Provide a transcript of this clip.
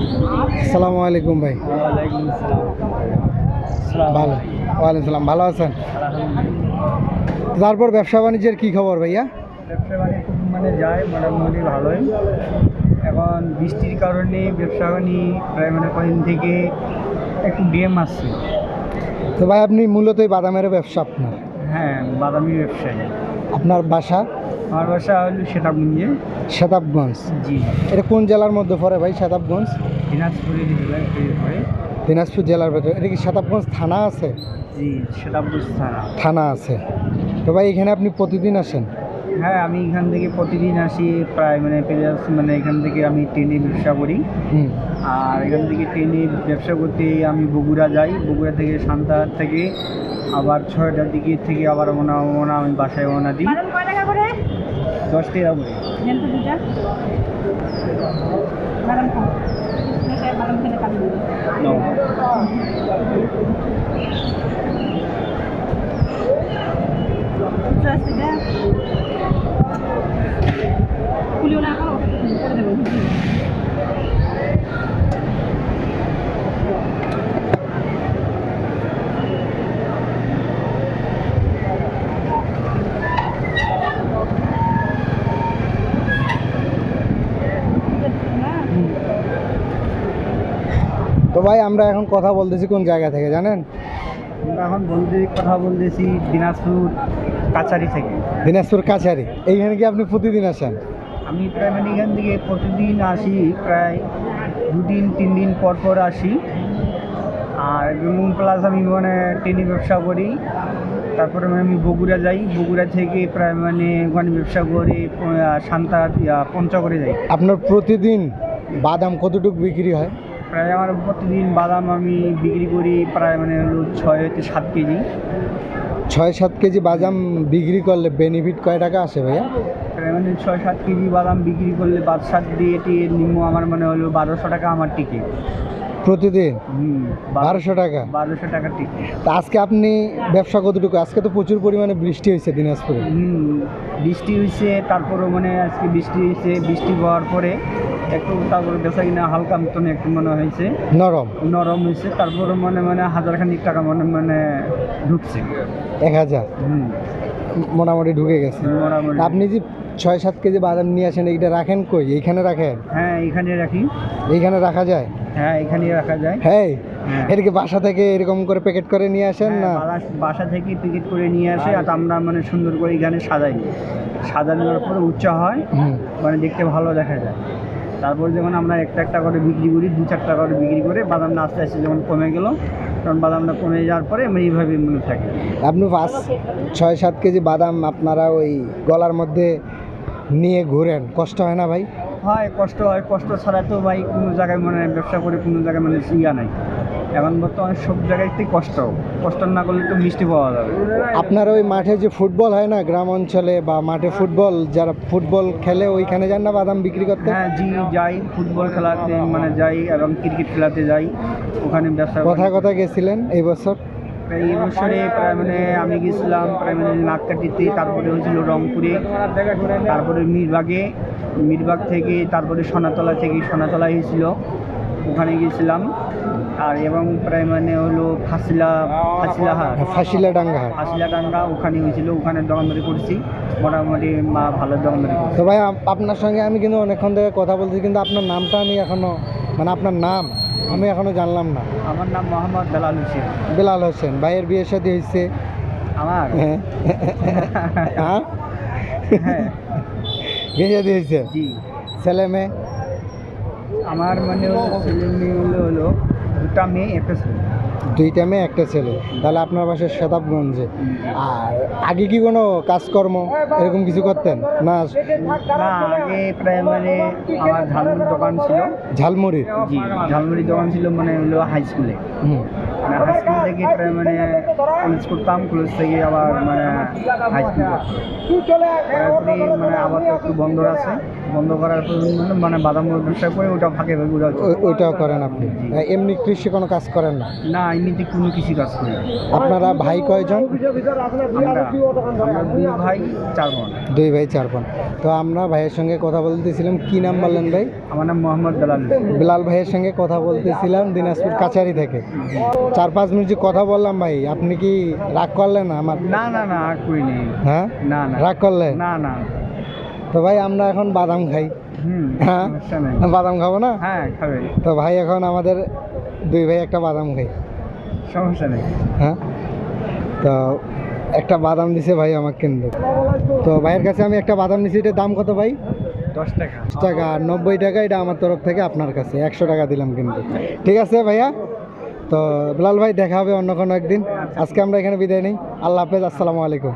আসসালামু আলাইকুম ভাই। ওয়ালাইকুম আসসালাম। ভালো, ওয়ালাইকুম সালাম। ভালো আছেন? তারপর ব্যবসা বাণিজ্যের কি খবর ভাইয়া? ব্যবসা বাণিজ্য মানে যায় মোটামুটি ভালোই। এখন বৃষ্টির কারণে ব্যবসা বাণিজ্য প্রায় মানে কদিন থেকে একটু ড্যাম আসছে। তো ভাই আপনি মূলত এই বাদামের ব্যবসা আপনার? হ্যাঁ, বাদামি ব্যবসায়ী। আপনার বাসা? আমার বাসা হলো সেতাবগঞ্জে। সেতাবগঞ্জ। জি, এটা কোন জেলার মধ্যে পড়ে ভাই সেতাবগঞ্জ? দিনাজপুরের জেলায় পরে। দিনাজপুর জেলার ভেতরে। এটা কি সেতাবগঞ্জ থানা আছে? জি, সেতাবগঞ্জ থানা। থানা আছে। তো ভাই এখানে আপনি প্রতিদিন আসেন? হ্যাঁ, আমি এখান থেকে প্রতিদিন আসি। প্রায় মানে মানে এখান থেকে আমি ট্রেনে ব্যবসা করি। হুম। আর এখান থেকে ট্রেনে ব্যবসা করতে আমি বগুড়া যাই। বগুড়া থেকে সান্তাহার থেকে আবার 6টার দিকে থেকে আবার আমি বাসায় রওনা দিই। 10 টাকা করে। নাও। তো ভাই আমরা এখন কথা বলতেছি কোন জায়গা থেকে জানেন? আমরা এখন কথা বলতেছি দিনাজপুর কাছারি থেকে। দিনাজপুর কাছারি। এইখানে কি আপনি প্রতিদিন আসেন? আমি প্রায় মানে এখান থেকে প্রতিদিন আসি। প্রায় 2-3 দিন পর পর আসি। আর প্লাস আমি মানে ট্রেনে ব্যবসা করি। তারপরে মানে আমি বগুড়া যাই। বগুড়া থেকে প্রায় মানে ওখানে ব্যবসা করে সান্তাহার পঞ্চগড়ে যাই। আপনার প্রতিদিন বাদাম কতটুকু বিক্রি হয়? প্রায় আমার প্রতিদিন বাদাম আমি বিক্রি করি প্রায় মানে হলো 6-7 কেজি। 6-7 কেজি বাদাম বিক্রি করলে বেনিফিট কয় টাকা আসে ভাইয়া? প্রায় মানে 6-7 কেজি বাদাম বিক্রি করলে বাদশাক দিয়ে টিয়ে নিম্ন আমার মানে হলো 1200 টাকা আমার টিকিট প্রতিদিন? 1200 টাকা? 1200 টাকা টিকিট। তা আজকে আপনি ব্যবসা কতটুকু? আজকে তো প্রচুর পরিমাণে বৃষ্টি হয়েছে দিনাজপুরে। বৃষ্টি হয়েছে, তারপরে মানে আজকে বৃষ্টি হয়েছে। বৃষ্টি হওয়ার পরে একটু তারপরে বেচা কিনা হালকা মতন একটু মনে হয়েছে, নরম নরম হয়েছে। তারপরে মানে মানে 1000 টাকা মানে মানে ঢুকছে। 1000 মোটামুটি ঢুকে গেছে। মোটামুটি। আপনি যে 6-7 কেজি বাদাম নিয়ে আসেন এইটা রাখেন কই? এইখানে রাখেন? হ্যাঁ, এখানে রাখি। এইখানে রাখা যায়? হ্যাঁ, এখানেই রাখা যায়। হ্যাঁ। হ্যাঁ। এদিকে বাসা থেকে এরকম করে প্যাকেট করে নিয়ে আসেন না? হ্যাঁ, বাসা থেকে প্যাকেট করে নিয়ে আসে আর আমরা মানে সুন্দর করে এখানে সাজাই। সাজানোর পরে উচ্চা হয়, মানে দেখতে ভালো দেখা যায়। তারপর যখন আমরা একটা করে বিক্রি করি, 2-4টা করে বিক্রি করে বাদামটা আস্তে আস্তে যখন কমে গেল, তখন বাদামটা কমে যাওয়ার পরে আমরা এইভাবে মনে থাকি। আপনি 6-7 কেজি বাদাম আপনারা ওই গলার মধ্যে নিয়ে ঘুরেন, কষ্ট হয় না ভাই? হয়, কষ্ট হয়। কষ্ট ছাড়া তো ভাই কোনো জায়গায় মানে ব্যবসা করে কোনো জায়গায় মানে ইয়া নাই। এখন বর্তমানে সব জায়গাতেই কষ্ট। কষ্ট না করলে তো মিষ্টি পাওয়া যাবে। আপনার ওই মাঠে যে ফুটবল হয় না গ্রাম অঞ্চলে, বা মাঠে ফুটবল যারা ফুটবল খেলে ওইখানে যান না বাদাম বিক্রি করতে? হ্যাঁ, জি যাই। ফুটবল খেলাতে মানে যাই এবং ক্রিকেট খেলাতে যাই। ওখানে ব্যবসা কোথায় গেছিলেন এই বছর? এই বছরে প্রায় মানে আমি গেছিলাম প্রায় মানে নাককাটিতে, তারপরে হয়েছিল রংপুরে, তারপরে মিরবাগ থেকে, তারপরে সোনাতলা হয়েছিল, ওখানে গেছিলাম। আর এবং প্রায় মানে হলো ফাঁসিলাডাঙ্গা ওখানে হয়েছিল। ওখানে দোকানদারি করছি, মোটামুটি ভালো দোকানদারি করছি। তো ভাই আপনার সঙ্গে আমি কিন্তু অনেকক্ষণ থেকে কথা বলছি, কিন্তু আপনার নামটা আমি এখনো মানে আপনার নাম আমি এখনো জানলাম না। আমার নাম মোহাম্মদ বেলাল হোসেন। বেলাল হোসেন। ভাইয়ের বিয়ের সাথে হয়েছে আমার? হ্যাঁ। হ্যাঁ, হ্যাঁ, বিয়ে সাথে হয়েছে? জি। ছেলে মেয়ে? আমার মানে ছেলে মেয়ে হলো 2টা মেয়ে, 1টা ছেলে। 2টা মেয়ে 1টা ছেলে। তাহলে আপনার বাসায় সেতাবগঞ্জে। আর আগে কি কোনো কাজকর্ম এরকম কিছু করতেন না? না, আগে প্রায় মানে আমার ঝালমুড়ির দোকান ছিল। ঝালমুড়ির? জি, ঝালমুড়ির দোকান ছিল মানে হলো হাই স্কুলে। মানে হাই স্কুল থেকে মানে কলেজ করতাম, কলেজ থেকে আবার মানে হাই স্কুল মানে আবার তো একটু বন্ধ আছে, বন্ধ করার পর মানে বাদাম ব্যবসা করে ওটা ফাঁকে ফাঁকে ওটা ওইটাও করেন আপনি? এমনি কৃষি কোনো কাজ করেন না? না, এমনিতে কোনো কৃষি কাজ করি না। আপনারা ভাই কয়জন? আমরা আমরা 2 ভাই 4 বোন। 2 ভাই 4 বোন। তো আমরা ভাইয়ের সঙ্গে কথা বলতেছিলাম, কি নাম বললেন ভাই? আমার নাম মোহাম্মদ বেলাল। বিলাল ভাইয়ের সঙ্গে কথা বলতেছিলাম দিনাজপুর কাছারি থেকে। 4-5 মিনিট যে কথা বললাম ভাই, আপনি কি রাগ করলেন আমার? না না না, আর করিনি। হ্যাঁ, না না, রাগ করলেন? না না। তো ভাই আমরা এখন বাদাম খাই। হ্যাঁ, সমস্যা নেই। বাদাম খাবো না? হ্যাঁ, খাবে, তো ভাই এখন আমাদের 2 ভাই একটা বাদাম খাই। সমস্যা নেই। হ্যাঁ, তো একটা বাদাম দিছে ভাই আমাকে কিন্তু। তো ভাইয়ের কাছে আমি একটা বাদাম নিছি, এটার দাম কত ভাই? 10 টাকা। 10 টাকা আর 90 টাকা, এটা আমার তরফ থেকে আপনার কাছে 100 টাকা দিলাম কিন্তু। ঠিক আছে ভাইয়া, তো বিলাল ভাই দেখা হবে অন্য কোনো একদিন। আজকে আমরা এখানে বিদায় নিই। আল্লাহ হাফেজ, আসসালামু আলাইকুম।